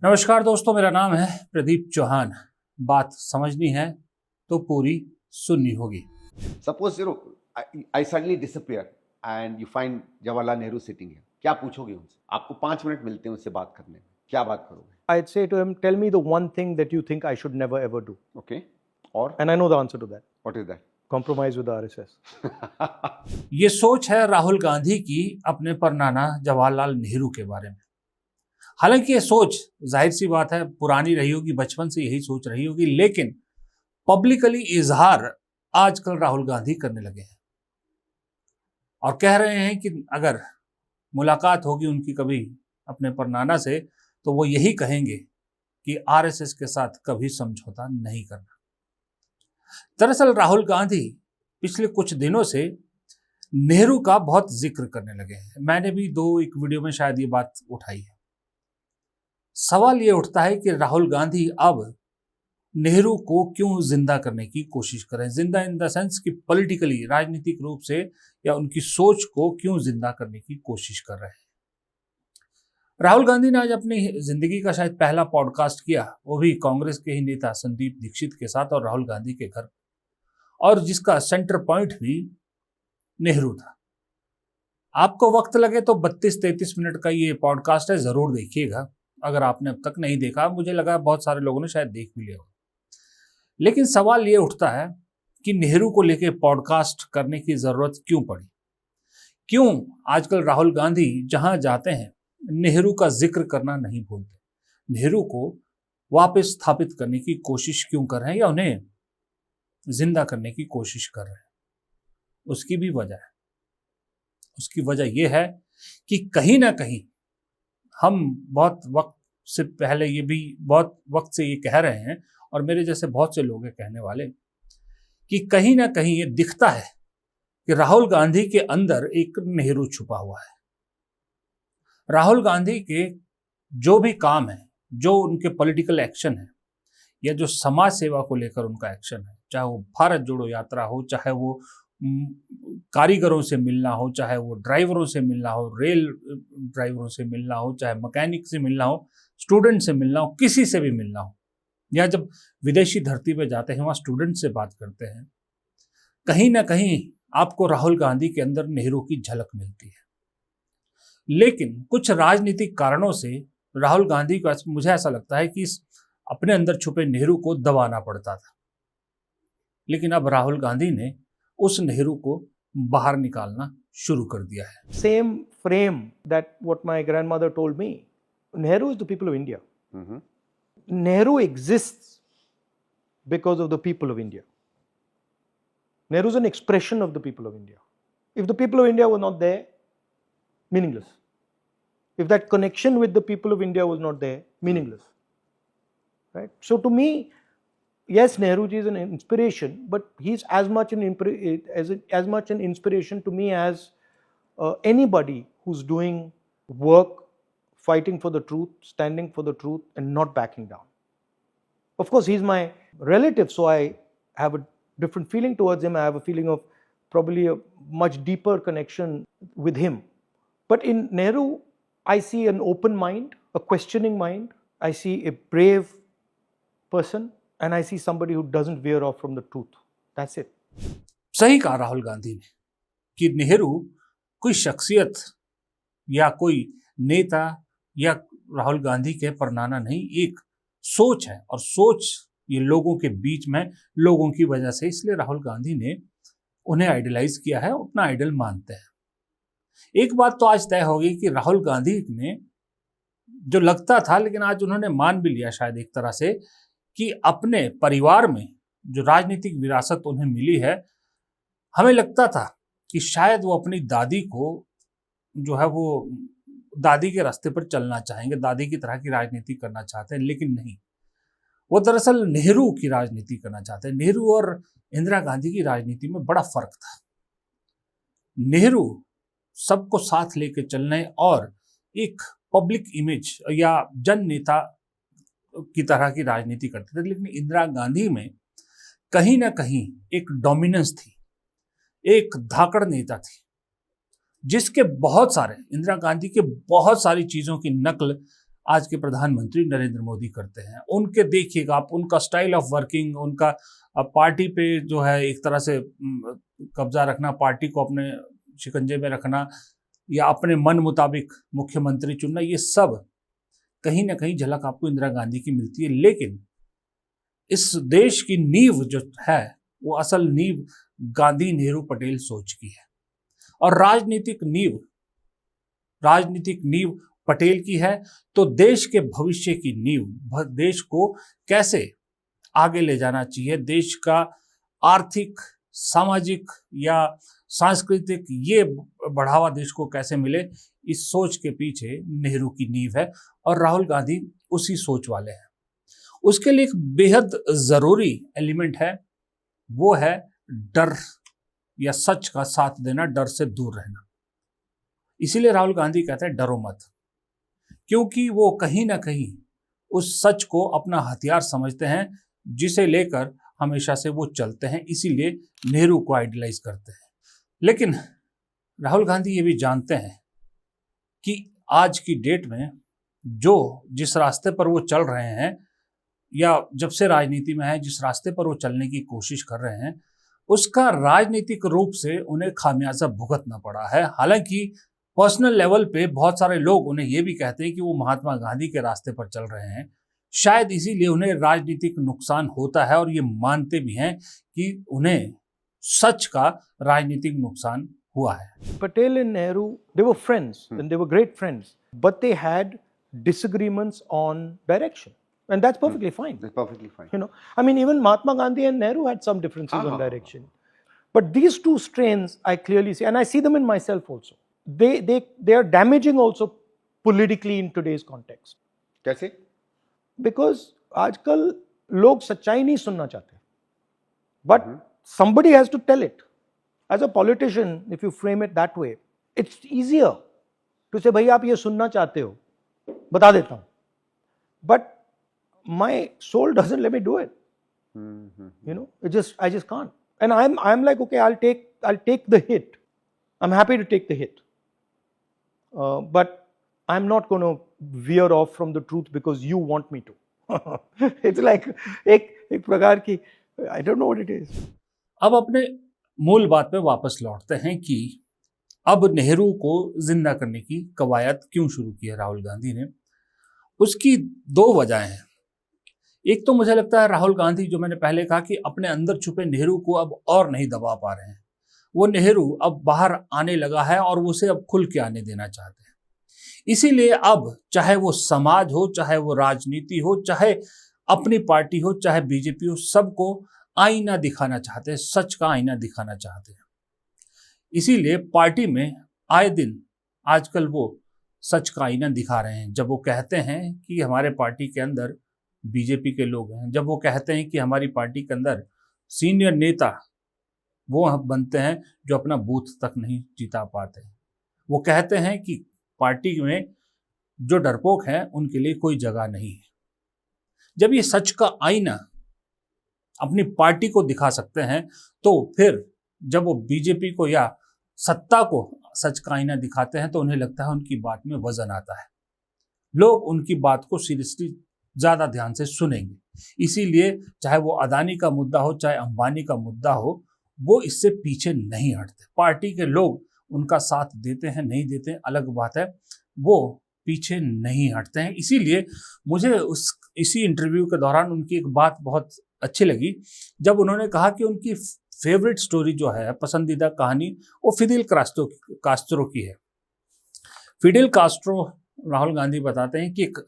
नमस्कार दोस्तों, मेरा नाम है प्रदीप चौहान। बात समझनी है तो पूरी सुननी होगी। Suppose I suddenly disappear and you find Jawaharlal Nehru sitting here. क्या पूछोगे उनसे? आपको 5 मिनट मिलते हैं उससे बात करने में, क्या बात करोगे? I'd say to him, tell me the one thing that you think I should never ever do. Okay. और? And I know the answer to that. What is that? Compromise with the RSS. ये सोच है राहुल गांधी की अपने परनाना जवाहरलाल नेहरू के बारे में। हालांकि ये सोच जाहिर सी बात है पुरानी रही होगी, बचपन से यही सोच रही होगी, लेकिन पब्लिकली इजहार आजकल राहुल गांधी करने लगे हैं और कह रहे हैं कि अगर मुलाकात होगी उनकी कभी अपने परनाना से तो वो यही कहेंगे कि आरएसएस के साथ कभी समझौता नहीं करना। दरअसल राहुल गांधी पिछले कुछ दिनों से नेहरू का बहुत जिक्र करने लगे हैं। मैंने भी एक वीडियो में शायद ये बात उठाई है। सवाल ये उठता है कि राहुल गांधी अब नेहरू को क्यों जिंदा करने की कोशिश करें, जिंदा इन द सेंस कि पॉलिटिकली, राजनीतिक रूप से, या उनकी सोच को क्यों जिंदा करने की कोशिश कर रहे हैं। राहुल गांधी ने आज अपनी जिंदगी का शायद पहला पॉडकास्ट किया, वो भी कांग्रेस के ही नेता संदीप दीक्षित के साथ और राहुल गांधी के घर, और जिसका सेंटर पॉइंट भी नेहरू था। आपको वक्त लगे तो 32-33 मिनट का ये पॉडकास्ट है, जरूर देखिएगा। अगर आपने अब तक नहीं देखा, मुझे लगा बहुत सारे लोगों ने शायद देख भी लिया हो। लेकिन सवाल ये उठता है कि नेहरू को लेके पॉडकास्ट करने की जरूरत क्यों पड़ी? क्यों आजकल राहुल गांधी जहां जाते हैं नेहरू का जिक्र करना नहीं भूलते? नेहरू को वापस स्थापित करने की कोशिश क्यों कर रहे हैं या उन्हें जिंदा करने की कोशिश कर रहे हैं? उसकी भी वजह है। उसकी वजह यह है कि कहीं ना कहीं हम बहुत वक्त से पहले, ये भी बहुत वक्त से ये कह रहे हैं और मेरे जैसे बहुत से लोग हैं कहने वाले, कि कहीं ना कहीं ये दिखता है कि राहुल गांधी के अंदर एक नेहरू छुपा हुआ है। राहुल गांधी के जो भी काम है, जो उनके पॉलिटिकल एक्शन है, या जो समाज सेवा को लेकर उनका एक्शन है, चाहे वो भारत जोड़ो यात्रा हो, चाहे वो कारीगरों से मिलना हो, चाहे वो ड्राइवरों से मिलना हो, रेल ड्राइवरों से मिलना हो, चाहे मैकेनिक से मिलना हो, स्टूडेंट से मिलना हो, किसी से भी मिलना हो, या जब विदेशी धरती पे जाते हैं वहाँ स्टूडेंट से बात करते हैं, कहीं ना कहीं आपको राहुल गांधी के अंदर नेहरू की झलक मिलती है। लेकिन कुछ राजनीतिक कारणों से राहुल गांधी को, मुझे ऐसा लगता है कि अपने अंदर छुपे नेहरू को दबाना पड़ता था। लेकिन अब राहुल गांधी ने उस नेहरू को बाहर निकालना शुरू कर दिया है। Same frame that what my grandmother told me. Nehru is the people of India. Mm-hmm. Nehru exists because of the people of India. Nehru is an expression of the people of India. If the people of India were not there, meaningless. If that connection with the people of India was not there, meaningless. Right? So to me, yes, Nehruji is an inspiration, but he's as much an inspiration to me as anybody who's doing work, fighting for the truth, standing for the truth, and not backing down. Of course, he's my relative, so I have a different feeling towards him. I have a feeling of probably a much deeper connection with him. But in Nehru, I see an open mind, a questioning mind. I see a brave person. And I see somebody who doesn't veer off from the truth. That's it. सही कहा राहुल गांधी ने कि नेहरू कोई शख्सियत या कोई नेता या राहुल गांधी के परनाना नहीं, एक सोच है, और सोच ये लोगों के बीच में, लोगों की वजह से, इसलिए राहुल गांधी ने उन्हें आइडलाइज किया है, अपना आइडल मानते हैं। एक बात तो आज तय होगी कि राहुल गांधी ने, जो लगता था लेकिन आज उन्होंने मान भी लिया शायद एक तरह से, कि अपने परिवार में जो राजनीतिक विरासत उन्हें मिली है, हमें लगता था कि शायद वो अपनी दादी को जो है वो दादी के रास्ते पर चलना चाहेंगे, दादी की तरह की राजनीति करना चाहते हैं, लेकिन नहीं, वो दरअसल नेहरू की राजनीति करना चाहते हैं। नेहरू और इंदिरा गांधी की राजनीति में बड़ा फर्क था। नेहरू सबको साथ लेके चलने और एक पब्लिक इमेज या जन नेता की तरह की राजनीति करते थे, लेकिन इंदिरा गांधी में कहीं ना कहीं एक डोमिनेंस थी, एक धाकड़ नेता थी, जिसके बहुत सारे, इंदिरा गांधी के बहुत सारी चीजों की नकल आज के प्रधानमंत्री नरेंद्र मोदी करते हैं। उनके देखिएगा आप, उनका स्टाइल ऑफ वर्किंग, उनका पार्टी पे जो है एक तरह से कब्जा रखना, पार्टी को अपने शिकंजे में रखना या अपने मन मुताबिक मुख्यमंत्री चुनना, ये सब कहीं ना कहीं झलक आपको इंदिरा गांधी की मिलती है। लेकिन इस देश की नींव जो है वो असल नींव गांधी नेहरू पटेल सोच की है, और राजनीतिक नींव पटेल की है। तो देश के भविष्य की नींव, देश को कैसे आगे ले जाना चाहिए, देश का आर्थिक, सामाजिक या सांस्कृतिक ये बढ़ावा देश को कैसे मिले, इस सोच के पीछे नेहरू की नींव है और राहुल गांधी उसी सोच वाले हैं। उसके लिए एक बेहद जरूरी एलिमेंट है, वो है डर या सच का साथ देना, डर से दूर रहना। इसीलिए राहुल गांधी कहते हैं डरो मत, क्योंकि वो कहीं ना कहीं उस सच को अपना हथियार समझते हैं जिसे लेकर हमेशा से वो चलते हैं, इसीलिए नेहरू को आइडलाइज करते हैं। लेकिन राहुल गांधी ये भी जानते हैं कि आज की डेट में जिस रास्ते पर वो चल रहे हैं या जब से राजनीति में है, जिस रास्ते पर वो चलने की कोशिश कर रहे हैं, उसका राजनीतिक रूप से उन्हें खामियाजा भुगतना पड़ा है। हालांकि पर्सनल लेवल पे बहुत सारे लोग उन्हें ये भी कहते हैं कि वो महात्मा गांधी के रास्ते पर चल रहे हैं, शायद इसीलिए उन्हें राजनीतिक नुकसान होता है, और ये मानते भी हैं कि उन्हें सच का राजनीतिक नुकसान हुआ है। Patel and Nehru, they were friends and they were great friends, but they had disagreements on direction, and that's perfectly fine. That's perfectly fine. You know, I mean, even Mahatma Gandhi and Nehru had some differences on direction, but these two strains I clearly see, and I see them in myself also. They are damaging also politically in today's context. कैसे? Because आजकल लोग सच्चाई नहीं सुनना चाहते, but somebody has to tell it. As a politician, if you frame it that way, it's easier to say, भाई आप ये सुनना चाहते हो, बता देता हूँ. But my soul doesn't let me do it. You know, I just can't. And I'm like, okay, I'll take the hit. I'm happy to take the hit. But I'm not going to veer off from the truth because you want me to. It's like एक प्रकार की, I don't know what it is. अब अपने मूल बात पे वापस लौटते हैं कि अब नेहरू को जिंदा करने की कवायद क्यों शुरू की है राहुल गांधी ने। उसकी दो वजह हैं। एक तो मुझे लगता है राहुल गांधी, जो मैंने पहले कहा कि अपने अंदर छुपे नेहरू को अब और नहीं दबा पा रहे हैं, वो नेहरू अब बाहर आने लगा है और उसे अब खुल के आने देना चाहते हैं। इसीलिए अब चाहे वो समाज हो, चाहे वो राजनीति हो, चाहे अपनी पार्टी हो, चाहे बीजेपी हो, सबको आईना दिखाना चाहते हैं, सच का आईना दिखाना चाहते हैं। इसीलिए पार्टी में आए दिन आजकल वो सच का आईना दिखा रहे हैं। जब वो कहते हैं कि हमारे पार्टी के अंदर बीजेपी के लोग हैं, जब वो कहते हैं कि हमारी पार्टी के अंदर सीनियर नेता वो बनते हैं जो अपना बूथ तक नहीं जिता पाते, वो कहते हैं कि पार्टी में जो डरपोक हैं उनके लिए कोई जगह नहीं है। जब ये सच का आईना अपनी पार्टी को दिखा सकते हैं, तो फिर जब वो बीजेपी को या सत्ता को सच का आईना दिखाते हैं तो उन्हें लगता है उनकी बात में वजन आता है, लोग उनकी बात को सीरियसली ज़्यादा ध्यान से सुनेंगे। इसीलिए चाहे वो अदानी का मुद्दा हो, चाहे अंबानी का मुद्दा हो, वो इससे पीछे नहीं हटते। पार्टी के लोग उनका साथ देते हैं नहीं देते हैं अलग बात है, वो पीछे नहीं हटते हैं। इसीलिए मुझे इसी इंटरव्यू के दौरान उनकी एक बात बहुत अच्छी लगी, जब उन्होंने कहा कि उनकी फेवरेट स्टोरी जो है, पसंदीदा कहानी, वो फिडेल कास्ट्रो की है। फिडेल कास्ट्रो, राहुल गांधी बताते हैं कि एक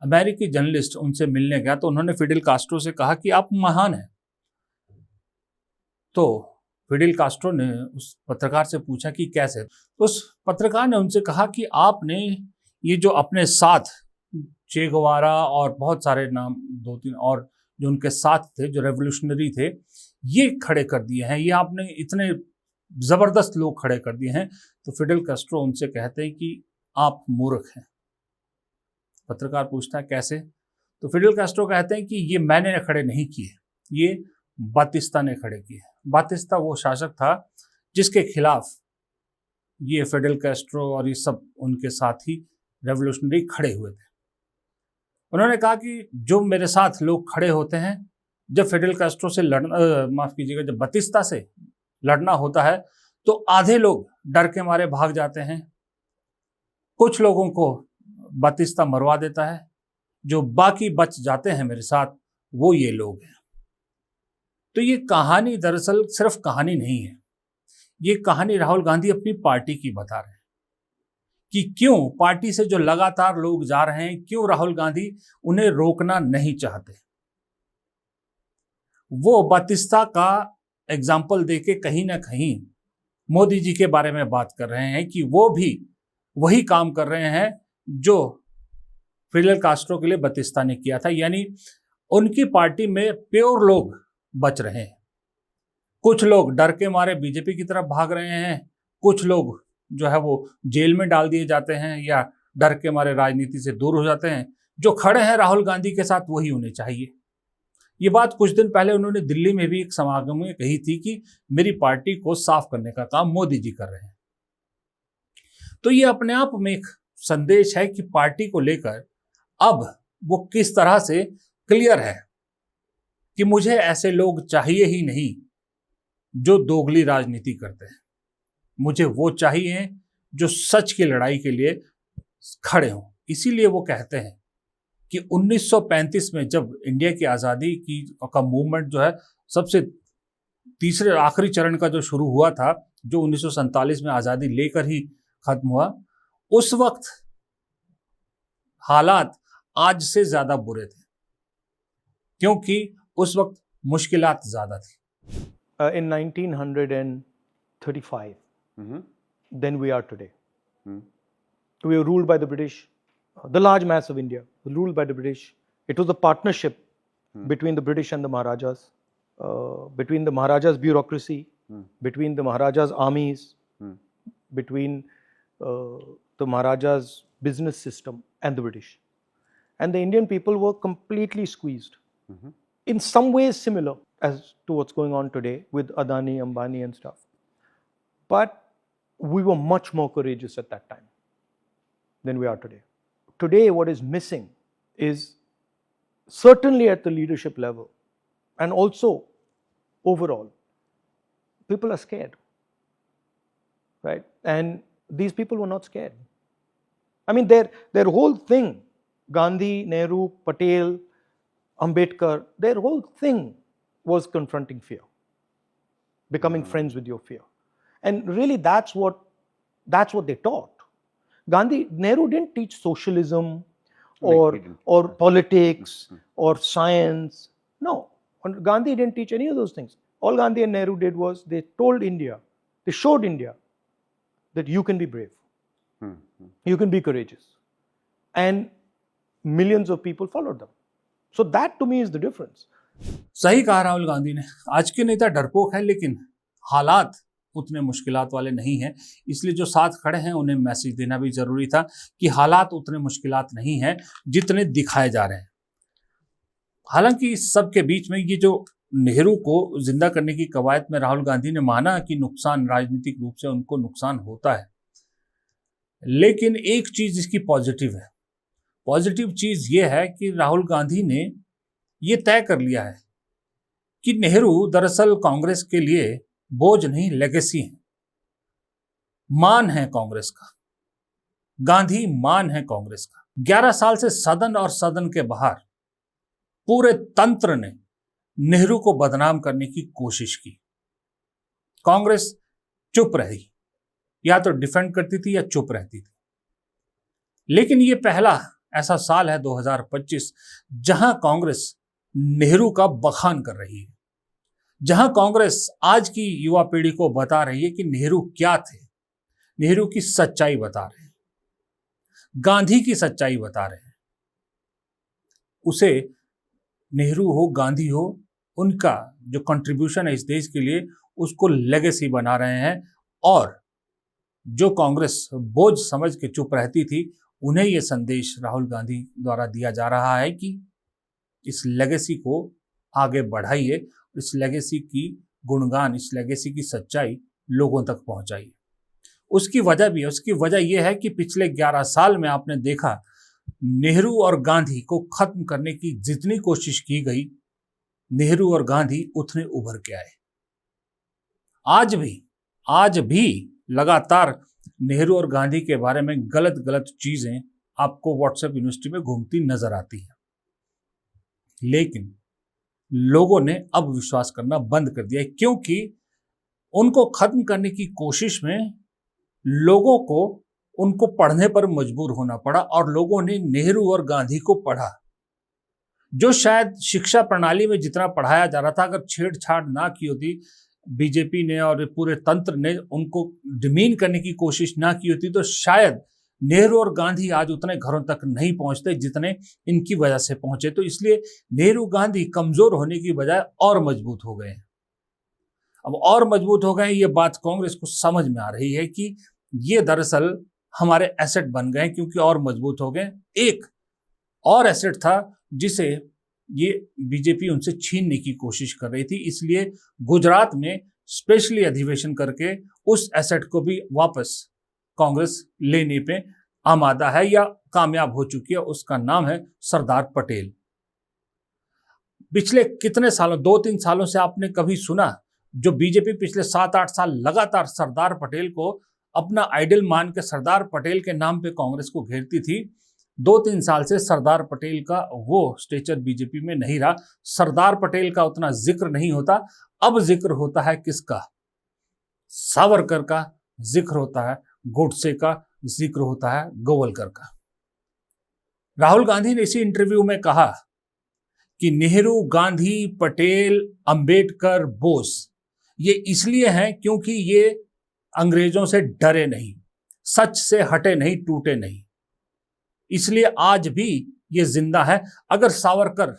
अमेरिकी जर्नलिस्ट उनसे मिलने गया तो उन्होंने फिडेल कास्ट्रो से कहा कि आप महान हैं। तो फिडेल कास्ट्रो ने उस पत्रकार से पूछा कि कैसे। तो उस पत्रकार ने उनसे कहा कि आपने ये जो अपने साथ चे गुवेरा और बहुत सारे नाम, 2-3 और जो उनके साथ थे, जो रेवोल्यूशनरी थे, ये खड़े कर दिए हैं, ये आपने इतने ज़बरदस्त लोग खड़े कर दिए हैं। तो फिडेल कास्ट्रो उनसे कहते हैं कि आप मूर्ख हैं। पत्रकार पूछता है कैसे? तो फिडेल कास्ट्रो कहते हैं कि ये मैंने खड़े नहीं किए, ये बातिस्ता ने खड़े किए। बातिस्ता वो शासक था जिसके खिलाफ ये फिडेल कास्ट्रो और ये सब उनके साथ ही रेवोल्यूशनरी खड़े हुए थे। उन्होंने कहा कि जो मेरे साथ लोग खड़े होते हैं, जब फिडेल कैस्ट्रो से माफ कीजिएगा, जब बतिस्ता से लड़ना होता है तो आधे लोग डर के मारे भाग जाते हैं, कुछ लोगों को बतिस्ता मरवा देता है, जो बाकी बच जाते हैं मेरे साथ वो ये लोग हैं। तो ये कहानी दरअसल सिर्फ कहानी नहीं है, ये कहानी राहुल गांधी अपनी पार्टी की बता रहे हैं कि क्यों पार्टी से जो लगातार लोग जा रहे हैं, क्यों राहुल गांधी उन्हें रोकना नहीं चाहते। वो बतिस्ता का एग्जाम्पल देके कहीं ना कहीं मोदी जी के बारे में बात कर रहे हैं कि वो भी वही काम कर रहे हैं जो फिडेल कास्ट्रो के लिए बतिस्ता ने किया था, यानी उनकी पार्टी में प्योर लोग बच रहे हैं। कुछ लोग डर के मारे बीजेपी की तरफ भाग रहे हैं, कुछ लोग जो है वो जेल में डाल दिए जाते हैं या डर के मारे राजनीति से दूर हो जाते हैं। जो खड़े हैं राहुल गांधी के साथ वही उन्हें चाहिए। ये बात कुछ दिन पहले उन्होंने दिल्ली में भी एक समागम में कही थी कि मेरी पार्टी को साफ करने का काम मोदी जी कर रहे हैं। तो ये अपने आप में एक संदेश है कि पार्टी को लेकर अब वो किस तरह से क्लियर है कि मुझे ऐसे लोग चाहिए ही नहीं जो दोगली राजनीति करते हैं, मुझे वो चाहिए जो सच की लड़ाई के लिए खड़े हों। इसीलिए वो कहते हैं कि 1935 में जब इंडिया की आज़ादी की का मूवमेंट जो है सबसे तीसरे आखिरी चरण का जो शुरू हुआ था, जो 1947 में आज़ादी लेकर ही खत्म हुआ, उस वक्त हालात आज से ज़्यादा बुरे थे क्योंकि उस वक्त मुश्किलात ज़्यादा थी। In 1935, than we are today. We were ruled by the British. The large mass of India was ruled by the British. It was a partnership between the British and the Maharajas, between the Maharajas' bureaucracy, between the Maharajas' armies, between the Maharajas' business system and the British. And the Indian people were completely squeezed. In some ways similar as to what's going on today with Adani, Ambani and stuff. But we were much more courageous at that time than we are today. Today, what is missing is certainly at the leadership level and also overall, people are scared, right? And these people were not scared. I mean, their whole thing, Gandhi, Nehru, Patel, Ambedkar, their whole thing was confronting fear, becoming friends with your fear. And really that's what they taught. Nehru didn't teach socialism or politics or science. No, Gandhi didn't teach any of those things. All Gandhi and Nehru did was they told India, they showed India that you can be brave, you can be courageous. And millions of people followed them. So that to me is the difference. सही कहा राहुल गांधी ने। आज के नेता डरपोक हैं, लेकिन हालात उतने मुश्किलात वाले नहीं हैं, इसलिए जो साथ खड़े हैं उन्हें मैसेज देना भी जरूरी था कि हालात उतने मुश्किलात नहीं हैं जितने दिखाए जा रहे हैं। हालांकि इस सब के बीच में ये जो नेहरू को जिंदा करने की कवायद में राहुल गांधी ने माना कि नुकसान राजनीतिक रूप से उनको नुकसान होता है, लेकिन एक चीज इसकी पॉजिटिव है। पॉजिटिव चीज ये है कि राहुल गांधी ने ये तय कर लिया है कि नेहरू दरअसल कांग्रेस के लिए बोझ नहीं, लेगेसी है, मान है कांग्रेस का। गांधी मान है कांग्रेस का। 11 साल से सदन और सदन के बाहर पूरे तंत्र ने नेहरू को बदनाम करने की कोशिश की। कांग्रेस चुप रही, या तो डिफेंड करती थी या चुप रहती थी। लेकिन ये पहला ऐसा साल है 2025 जहां कांग्रेस नेहरू का बखान कर रही है, जहां कांग्रेस आज की युवा पीढ़ी को बता रही है कि नेहरू क्या थे, नेहरू की सच्चाई बता रहे हैं, गांधी की सच्चाई बता रहे हैं। उसे नेहरू हो, गांधी हो, उनका जो कंट्रीब्यूशन है इस देश के लिए, उसको लेगेसी बना रहे हैं। और जो कांग्रेस बोझ समझ के चुप रहती थी, उन्हें यह संदेश राहुल गांधी द्वारा दिया जा रहा है कि इस लेगेसी को आगे बढ़ाइए, इस लेगेसी की गुणगान, इस लेगेसी की सच्चाई लोगों तक पहुंचाइए। उसकी वजह भी है, उसकी वजह यह है कि पिछले 11 साल में आपने देखा नेहरू और गांधी को खत्म करने की जितनी कोशिश की गई, नेहरू और गांधी उतने उभर के आए। आज भी लगातार नेहरू और गांधी के बारे में गलत गलत चीजें आपको व्हाट्सएप यूनिवर्सिटी में घूमती नजर आती हैं, लेकिन लोगों ने अब विश्वास करना बंद कर दिया है, क्योंकि उनको खत्म करने की कोशिश में लोगों को उनको पढ़ने पर मजबूर होना पड़ा और लोगों ने नेहरू और गांधी को पढ़ा। जो शायद शिक्षा प्रणाली में जितना पढ़ाया जा रहा था, अगर छेड़छाड़ ना की होती बीजेपी ने और पूरे तंत्र ने, उनको डिमीन करने की कोशिश ना की होती, तो शायद नेहरू और गांधी आज उतने घरों तक नहीं पहुंचते जितने इनकी वजह से पहुंचे। तो इसलिए नेहरू गांधी कमजोर होने की बजाय और मजबूत हो गए। अब और मजबूत हो गए, ये बात कांग्रेस को समझ में आ रही है कि ये दरअसल हमारे एसेट बन गए, क्योंकि और मजबूत हो गए। एक और एसेट था जिसे ये बीजेपी उनसे छीनने की कोशिश कर रही थी, इसलिए गुजरात में स्पेशली अधिवेशन करके उस एसेट को भी वापस कांग्रेस लेने पे आमादा है या कामयाब हो चुकी है। उसका नाम है सरदार पटेल। पिछले कितने सालों, 2-3 सालों से आपने कभी सुना जो बीजेपी पिछले 7-8 साल लगातार सरदार पटेल को अपना आइडल मान के सरदार पटेल के नाम पे कांग्रेस को घेरती थी, 2-3 साल से सरदार पटेल का वो स्टेचर बीजेपी में नहीं रहा। सरदार पटेल का उतना जिक्र नहीं होता। अब जिक्र होता है किसका? सावरकर का जिक्र होता है, गोडसे का जिक्र होता है, गोवलकर का। राहुल गांधी ने इसी इंटरव्यू में कहा कि नेहरू, गांधी, पटेल, अंबेडकर, बोस ये इसलिए हैं क्योंकि ये अंग्रेजों से डरे नहीं, सच से हटे नहीं, टूटे नहीं, इसलिए आज भी ये जिंदा है। अगर सावरकर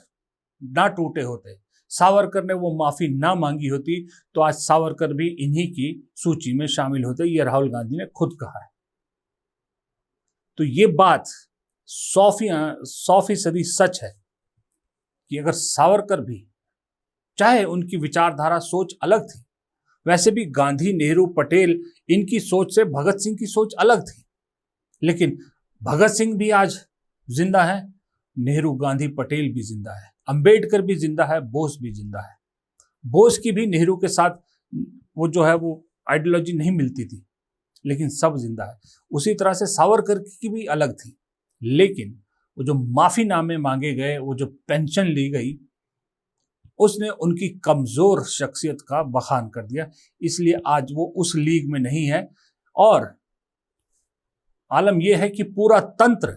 ना टूटे होते, सावरकर ने वो माफी ना मांगी होती, तो आज सावरकर भी इन्हीं की सूची में शामिल होते। ये राहुल गांधी ने खुद कहा है। तो ये बात 100% सच है कि अगर सावरकर भी, चाहे उनकी विचारधारा सोच अलग थी, वैसे भी गांधी, नेहरू, पटेल इनकी सोच से भगत सिंह की सोच अलग थी, लेकिन भगत सिंह भी आज जिंदा है, नेहरू, गांधी, पटेल भी जिंदा है, अंबेडकर भी जिंदा है, बोस भी जिंदा है। बोस की भी नेहरू के साथ वो जो है वो आइडियोलॉजी नहीं मिलती थी, लेकिन सब जिंदा है। उसी तरह से सावरकर की भी अलग थी, लेकिन वो जो माफीनामे मांगे गए, वो जो पेंशन ली गई, उसने उनकी कमजोर शख्सियत का बखान कर दिया। इसलिए आज वो उस लीग में नहीं है। और आलम यह है कि पूरा तंत्र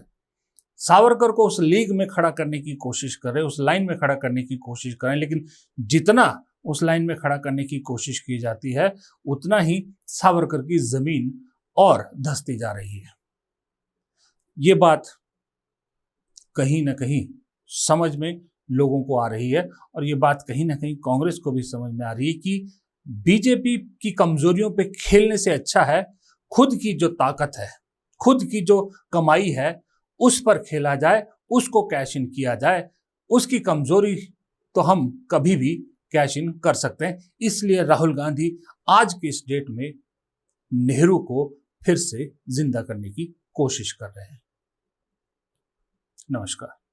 सावरकर को उस लीग में खड़ा करने की कोशिश कर रहे, उस लाइन में खड़ा करने की कोशिश कर रहे हैं, लेकिन जितना उस लाइन में खड़ा करने की कोशिश की जाती है, उतना ही सावरकर की जमीन और धंसती जा रही है। ये बात कहीं ना कहीं समझ में लोगों को आ रही है, और ये बात कहीं ना कहीं कांग्रेस को भी समझ में आ रही है कि बीजेपी की कमजोरियों पे खेलने से अच्छा है खुद की जो ताकत है, खुद की जो कमाई है, उस पर खेला जाए, उसको कैश इन किया जाए। उसकी कमजोरी तो हम कभी भी कैश इन कर सकते हैं। इसलिए राहुल गांधी आज के इस डेट में नेहरू को फिर से जिंदा करने की कोशिश कर रहे हैं। नमस्कार।